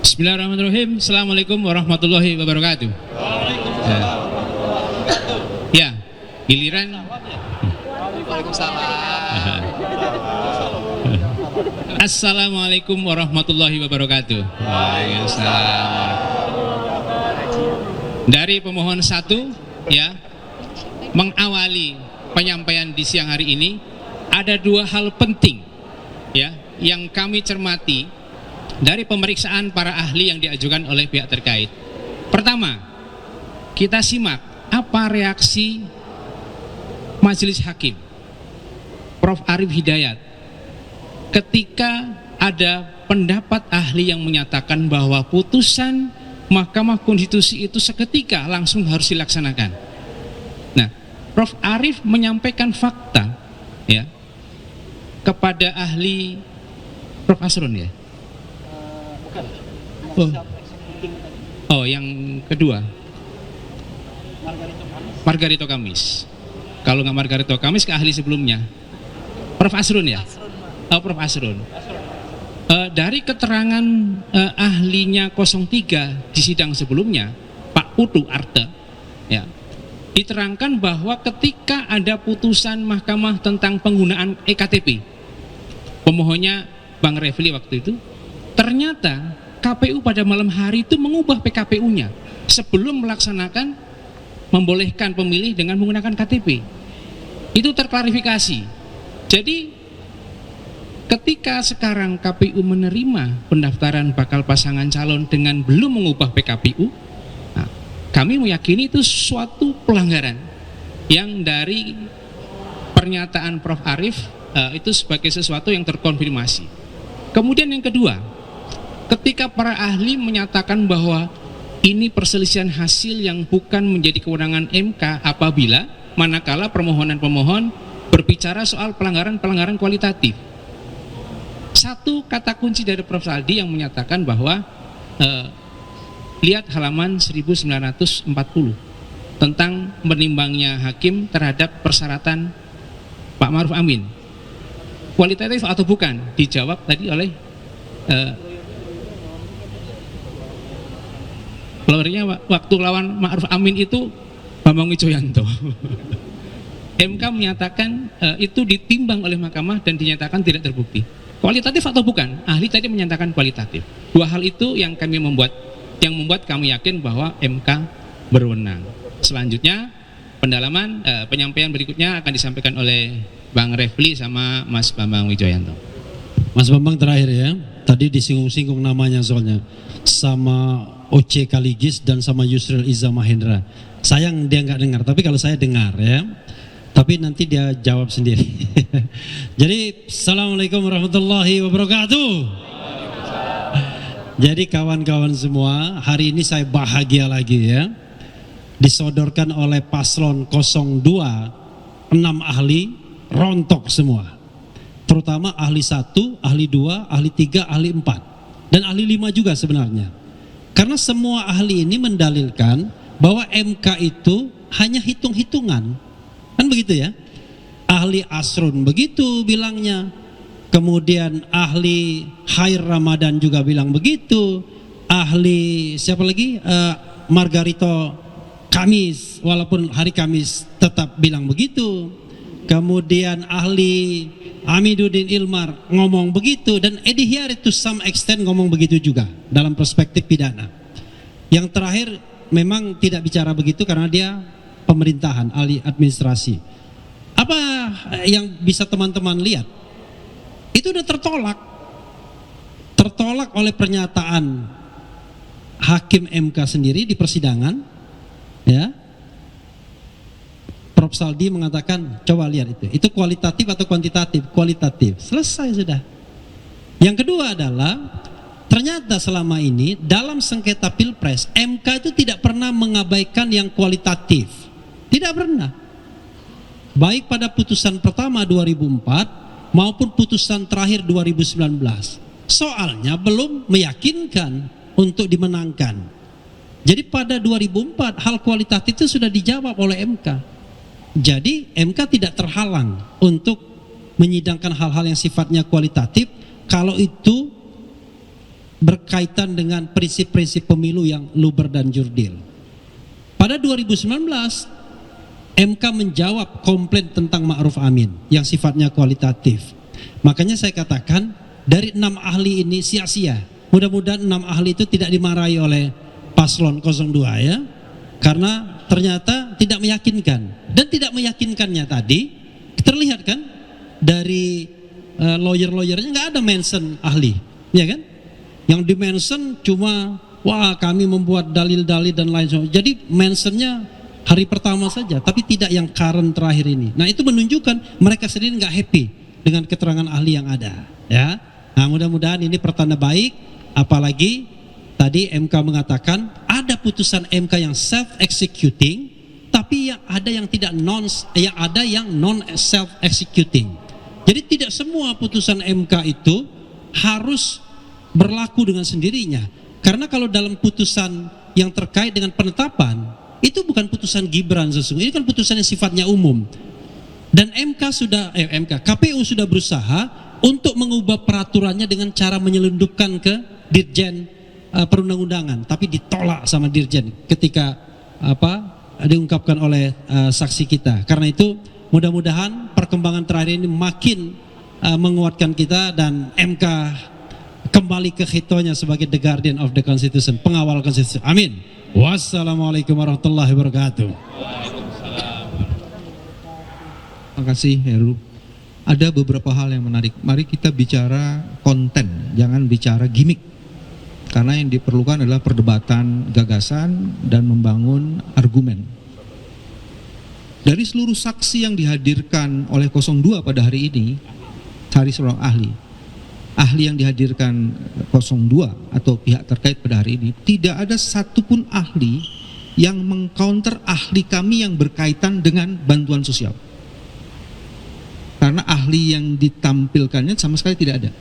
Bismillahirrahmanirrahim. Assalamualaikum warahmatullahi wabarakatuh. Ya, giliran. Assalamualaikum warahmatullahi wabarakatuh. Waalaikumsalam. Dari pemohon satu, ya, mengawali penyampaian di siang hari ini, ada dua hal penting, ya, yang kami cermati dari pemeriksaan para ahli yang diajukan oleh pihak terkait. Pertama, kita simak apa reaksi Majelis Hakim Prof. Arief Hidayat ketika ada pendapat ahli yang menyatakan bahwa putusan Mahkamah Konstitusi itu seketika langsung harus dilaksanakan. Nah, Prof. Arief menyampaikan fakta, ya, kepada ahli Prof. Asrun, ya. Oh, yang kedua Margarito Kamis. Kalau nggak Margarito Kamis, ke ahli sebelumnya Prof. Asrun, ya. Oh, Prof. Asrun. Dari keterangan ahlinya 03 di sidang sebelumnya, Pak Putu Arte, ya, diterangkan bahwa ketika ada putusan mahkamah tentang penggunaan EKTP, pemohonnya Bang Refli waktu itu, ternyata KPU pada malam hari itu mengubah PKPU-nya sebelum melaksanakan membolehkan pemilih dengan menggunakan KTP. Itu terklarifikasi. Jadi ketika sekarang KPU menerima pendaftaran bakal pasangan calon dengan belum mengubah PKPU, nah, kami meyakini itu suatu pelanggaran yang dari pernyataan Prof. Arief itu sebagai sesuatu yang terkonfirmasi. Kemudian yang kedua, ketika para ahli menyatakan bahwa ini perselisihan hasil yang bukan menjadi kewenangan MK apabila manakala permohonan pemohon berbicara soal pelanggaran-pelanggaran kualitatif. Satu kata kunci dari Prof. Saldi yang menyatakan bahwa lihat halaman 1940 tentang menimbangnya hakim terhadap persyaratan Pak Ma'ruf Amin. Kualitatif atau bukan? Dijawab tadi oleh lawyernya waktu lawan Ma'ruf Amin itu Bambang Wijoyanto. MK menyatakan itu ditimbang oleh mahkamah dan dinyatakan tidak terbukti. Kualitatif atau bukan? Ahli tadi menyatakan kualitatif. Dua hal itu yang membuat kami yakin bahwa MK berwenang. Selanjutnya pendalaman penyampaian berikutnya akan disampaikan oleh Bang Refli sama Mas Bambang Wijoyanto. Mas Bambang terakhir, ya. Tadi disinggung-singgung namanya soalnya sama Oce Kaligis dan sama Yusril Iza Mahendra. Sayang dia nggak dengar, tapi kalau saya dengar, ya. Tapi nanti dia jawab sendiri. Jadi Assalamualaikum warahmatullahi wabarakatuh. Jadi kawan-kawan semua, hari ini saya bahagia lagi, ya. Disodorkan oleh paslon 02 6 ahli rontok semua. Terutama ahli 1, ahli 2, ahli 3, ahli 4 dan ahli 5 juga sebenarnya. Karena semua ahli ini mendalilkan bahwa MK itu hanya hitung-hitungan. Kan begitu, ya. Ahli Asrun begitu bilangnya. Kemudian ahli Khair Ramadan juga bilang begitu. Ahli siapa lagi? Margarito Kamis, walaupun hari Kamis tetap bilang begitu. Kemudian ahli Amiduddin Ilmar ngomong begitu, dan Edi Hiari to some extent ngomong begitu juga dalam perspektif pidana. Yang terakhir memang tidak bicara begitu karena dia pemerintahan, ahli administrasi. Apa yang bisa teman-teman lihat? Itu udah tertolak oleh pernyataan Hakim MK sendiri di persidangan, ya. Prof. Saldi mengatakan, coba lihat itu kualitatif atau kuantitatif? Kualitatif. Selesai sudah. Yang kedua adalah ternyata selama ini dalam sengketa Pilpres MK itu tidak pernah mengabaikan yang kualitatif. Tidak pernah. Baik pada putusan pertama 2004 maupun putusan terakhir 2019. Soalnya belum meyakinkan untuk dimenangkan. Jadi pada 2004 hal kualitatif itu sudah dijawab oleh MK. Jadi MK tidak terhalang untuk menyidangkan hal-hal yang sifatnya kualitatif kalau itu berkaitan dengan prinsip-prinsip pemilu yang luber dan jurdil. Pada 2019 MK menjawab komplain tentang ma'ruf amin yang sifatnya kualitatif. Makanya saya katakan dari 6 ahli ini sia-sia. Mudah-mudahan 6 ahli itu tidak dimarahi oleh paslon 02 ya. Karena ternyata tidak meyakinkan. Dan tidak meyakinkannya tadi terlihat kan dari lawyer-lawyernya nggak ada mention ahli, ya kan? Yang di mention cuma wah kami membuat dalil-dalil dan lain sebagainya. Jadi mentionnya hari pertama saja, tapi tidak yang current terakhir ini. Nah itu menunjukkan mereka sendiri nggak happy dengan keterangan ahli yang ada. Ya, nah mudah-mudahan ini pertanda baik. Apalagi tadi MK mengatakan ada putusan MK yang self-executing, tapi yang ada yang tidak non self-executing. Jadi tidak semua putusan MK itu harus berlaku dengan sendirinya. Karena kalau dalam putusan yang terkait dengan penetapan, itu bukan putusan Gibran sesungguhnya, ini kan putusan yang sifatnya umum. Dan KPU sudah berusaha untuk mengubah peraturannya dengan cara menyelundupkan ke Dirjen Perundang-undangan, tapi ditolak sama Dirjen ketika diungkapkan oleh saksi kita. Karena itu mudah-mudahan perkembangan terakhir ini makin menguatkan kita dan MK kembali ke hitonya sebagai the guardian of the constitution, pengawal konstitusi. Amin. Wassalamualaikum warahmatullahi wabarakatuh. Terima kasih Heru. Ada beberapa hal yang menarik. Mari kita bicara konten, jangan bicara gimmick. Karena yang diperlukan adalah perdebatan gagasan dan membangun argumen. Dari seluruh saksi yang dihadirkan oleh 02 pada hari ini, cari seorang ahli yang dihadirkan 02 atau pihak terkait pada hari ini, tidak ada satupun ahli yang mengcounter ahli kami yang berkaitan dengan bantuan sosial. Karena ahli yang ditampilkannya sama sekali tidak ada.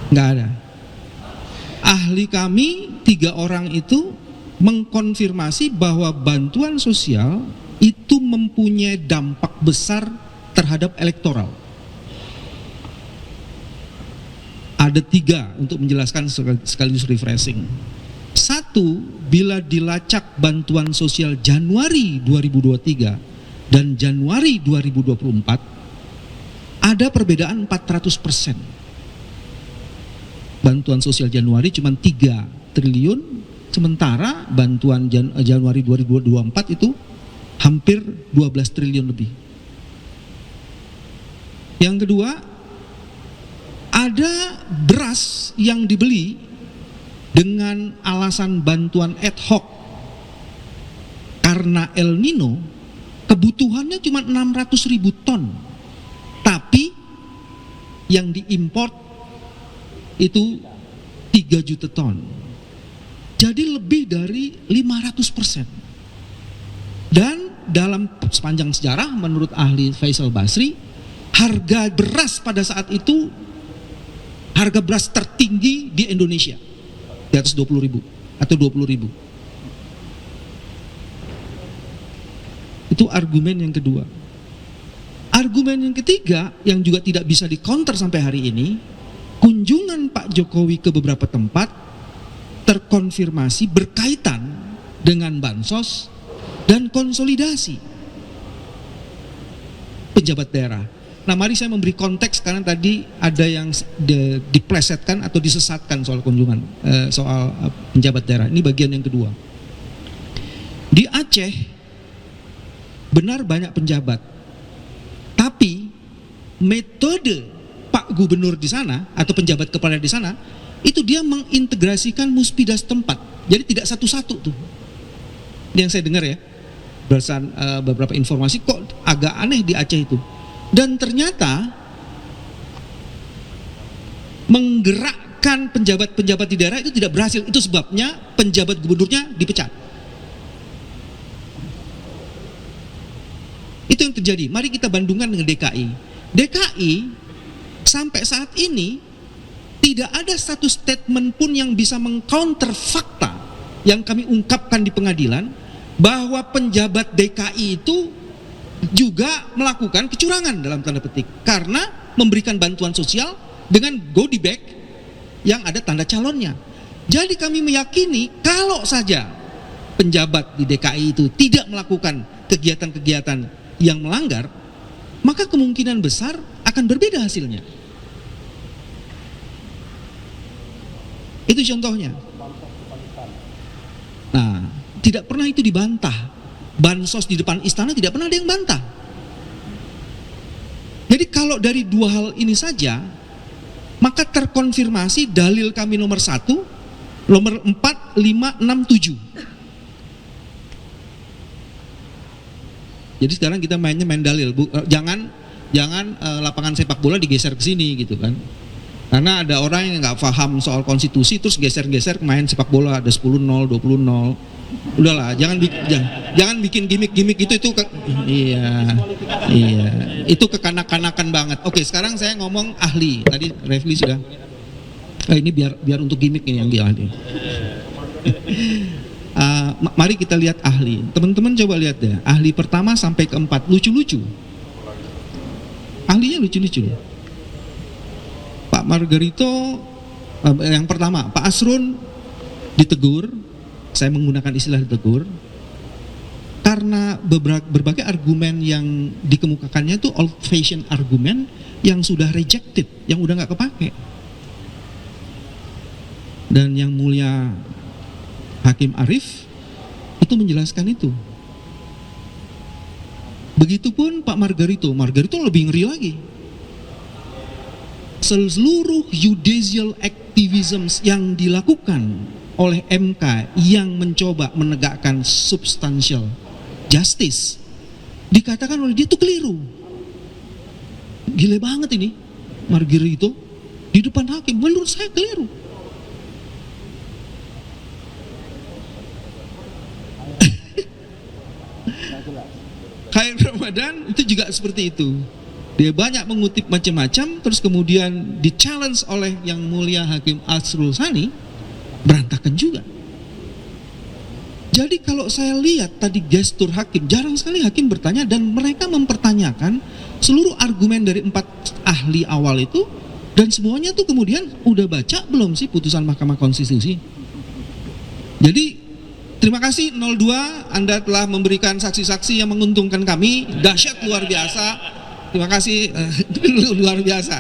Nggak ada. Ahli kami 3 orang itu mengkonfirmasi bahwa bantuan sosial itu mempunyai dampak besar terhadap elektoral. Ada 3 untuk menjelaskan sekaligus refreshing. 1, bila dilacak bantuan sosial Januari 2023 dan Januari 2024 ada perbedaan 400%. Bantuan sosial Januari cuma 3 triliun, sementara bantuan Januari 2024 itu hampir 12 triliun lebih. Yang kedua, ada beras yang dibeli dengan alasan bantuan ad hoc karena El Nino, kebutuhannya cuma 600.000 ton, tapi yang diimport itu 3 juta ton. Jadi lebih dari 500%. Dan dalam sepanjang sejarah menurut ahli Faisal Basri, harga beras pada saat itu harga beras tertinggi di Indonesia, di atas 20.000 atau 20.000. Itu argumen yang kedua. Argumen yang ketiga yang juga tidak bisa dikonter sampai hari ini, kunjungan Pak Jokowi ke beberapa tempat terkonfirmasi berkaitan dengan bansos dan konsolidasi pejabat daerah. Nah, mari saya memberi konteks karena tadi ada yang diplesetkan atau disesatkan soal kunjungan, soal penjabat daerah. Ini bagian yang kedua. Di Aceh benar banyak penjabat, tapi metode Pak Gubernur di sana atau penjabat kepala di sana itu dia mengintegrasikan muspida setempat. Jadi tidak satu-satu tuh. Ini yang saya dengar ya, berdasarkan beberapa informasi kok agak aneh di Aceh itu. Dan ternyata menggerakkan penjabat-penjabat di daerah itu tidak berhasil. Itu sebabnya penjabat gubernurnya dipecat. Itu yang terjadi. Mari kita bandingkan dengan DKI. DKI sampai saat ini tidak ada satu statement pun yang bisa mengcounter fakta yang kami ungkapkan di pengadilan bahwa penjabat DKI itu juga melakukan kecurangan dalam tanda petik karena memberikan bantuan sosial dengan goodie bag yang ada tanda calonnya. Jadi kami meyakini kalau saja penjabat di DKI itu tidak melakukan kegiatan-kegiatan yang melanggar, maka kemungkinan besar akan berbeda hasilnya. Itu contohnya. Nah, tidak pernah itu dibantah. Bansos di depan istana tidak pernah ada yang bantah. Jadi kalau dari dua hal ini saja, maka terkonfirmasi dalil kami nomor 1, nomor 4, 5, 6, 7. Jadi sekarang kita main dalil, jangan lapangan sepak bola digeser ke sini gitu kan. Karena ada orang yang nggak paham soal konstitusi terus geser-geser main sepak bola, ada 10-0, 20-0. Udahlah, jangan bikin gimmick-gimmick itu iya. Itu kekanak-kanakan banget. Oke, sekarang saya ngomong ahli. Tadi Refli sudah. Ini biar untuk gimmick ini yang dia ahli. Mari kita lihat ahli. Teman-teman coba lihat deh. Ahli pertama sampai keempat lucu-lucu. Ahlinya lucu-lucu. Pak Margarito yang pertama, Pak Asrun ditegur. Saya menggunakan istilah ditegur karena berbagai argumen yang dikemukakannya itu old fashion argumen yang sudah rejected, yang udah nggak kepake. Dan yang mulia Hakim Arief itu menjelaskan itu. Begitupun Pak Margarito lebih ngeri lagi. Seluruh judicial activism yang dilakukan oleh MK yang mencoba menegakkan substantial justice dikatakan oleh dia itu keliru. Gila banget ini Margarito di depan hakim, menurut saya keliru. Khair Ramadan itu juga seperti itu. Dia banyak mengutip macam-macam, terus kemudian di-challenge oleh yang mulia Hakim Asrul Sani, berantakan juga. Jadi kalau saya lihat tadi gestur hakim, jarang sekali hakim bertanya dan mereka mempertanyakan seluruh argumen dari 4 ahli awal itu, dan semuanya tuh kemudian udah baca belum sih putusan Mahkamah Konstitusi. Jadi terima kasih 02, Anda telah memberikan saksi-saksi yang menguntungkan kami, dahsyat luar biasa. Terima kasih luar biasa.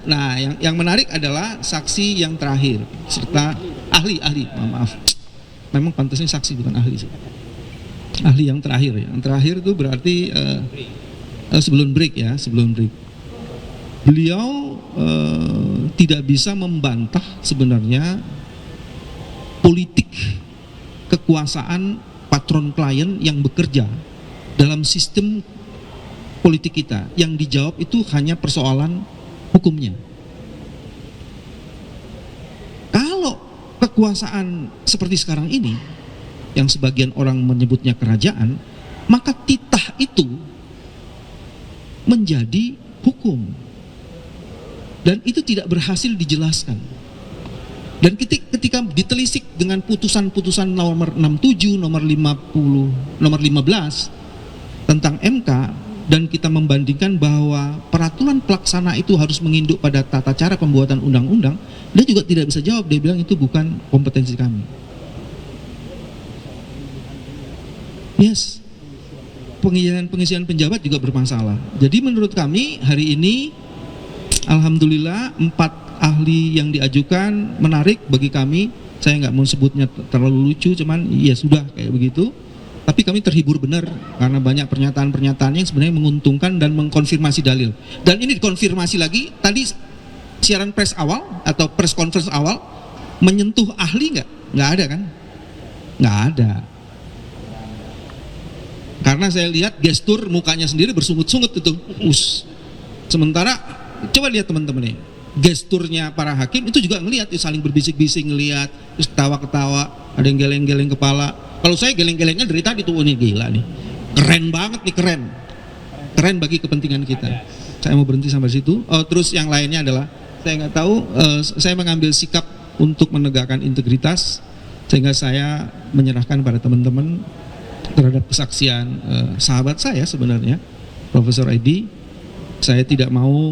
Nah, yang menarik adalah saksi yang terakhir serta ahli, maaf. Memang pantasnya saksi bukan ahli sih. Ahli yang terakhir ya. Yang terakhir itu berarti sebelum break. Beliau tidak bisa membantah sebenarnya politik kekuasaan patron klien yang bekerja dalam sistem politik kita. Yang dijawab itu hanya persoalan hukumnya. Kalau kekuasaan seperti sekarang ini, yang sebagian orang menyebutnya kerajaan, maka titah itu menjadi hukum. Dan itu tidak berhasil dijelaskan. Dan ketika ditelisik dengan putusan-putusan nomor 67, nomor 50, nomor 15 tentang MK, dan kita membandingkan bahwa peraturan pelaksana itu harus menginduk pada tata cara pembuatan undang-undang, dia juga tidak bisa jawab. Dia bilang itu bukan kompetensi kami. Yes, pengisian penjabat juga bermasalah. Jadi menurut kami hari ini, alhamdulillah 4 ahli yang diajukan menarik bagi kami. Saya nggak mau sebutnya terlalu lucu, cuman ya sudah kayak begitu. Tapi kami terhibur benar karena banyak pernyataan-pernyataan yang sebenarnya menguntungkan dan mengkonfirmasi dalil. Dan ini dikonfirmasi lagi, tadi siaran pers awal atau press conference awal menyentuh ahli nggak? Nggak ada kan? Nggak ada. Karena saya lihat gestur mukanya sendiri bersungut-sungut itu. Sementara coba lihat teman-teman nih, gesturnya para hakim itu juga ngelihat, saling berbisik-bisik ngelihat, terus ketawa-ketawa, ada yang geleng-geleng kepala. Kalau saya geleng-gelengnya dari tadi tuh, ini gila nih, keren banget nih, keren bagi kepentingan kita. Saya mau berhenti sampai situ. Terus yang lainnya adalah saya nggak tahu, saya mengambil sikap untuk menegakkan integritas sehingga saya menyerahkan pada teman-teman terhadap kesaksian sahabat saya sebenarnya, Profesor Edi. Saya tidak mau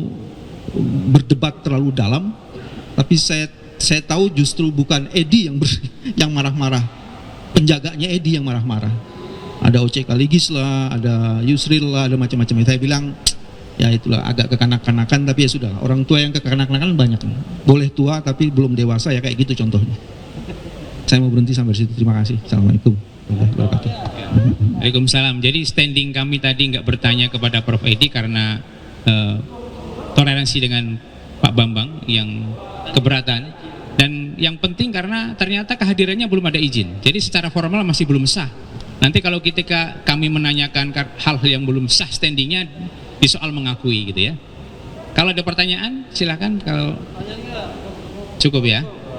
berdebat terlalu dalam Tapi saya tahu justru bukan Edi yang marah-marah, penjaganya Edi yang marah-marah. Ada OC Kaligis lah, ada Yusril lah, ada macam-macam. Saya bilang ya itulah agak kekanak-kanakan, tapi ya sudah. Orang tua yang kekanak-kanakan banyak. Boleh tua tapi belum dewasa ya kayak gitu contohnya. Saya mau berhenti sampai situ. Terima kasih. Assalamualaikum warahmatullahi wabarakatuh. Waalaikumsalam. Jadi standing kami tadi nggak bertanya kepada Prof. Edi karena toleransi dengan Pak Bambang yang keberatan, dan yang penting karena ternyata kehadirannya belum ada izin. Jadi secara formal masih belum sah. Nanti kalau ketika kami menanyakan hal-hal yang belum sah standingnya di soal mengakui gitu ya. Kalau ada pertanyaan silakan, kalau cukup ya.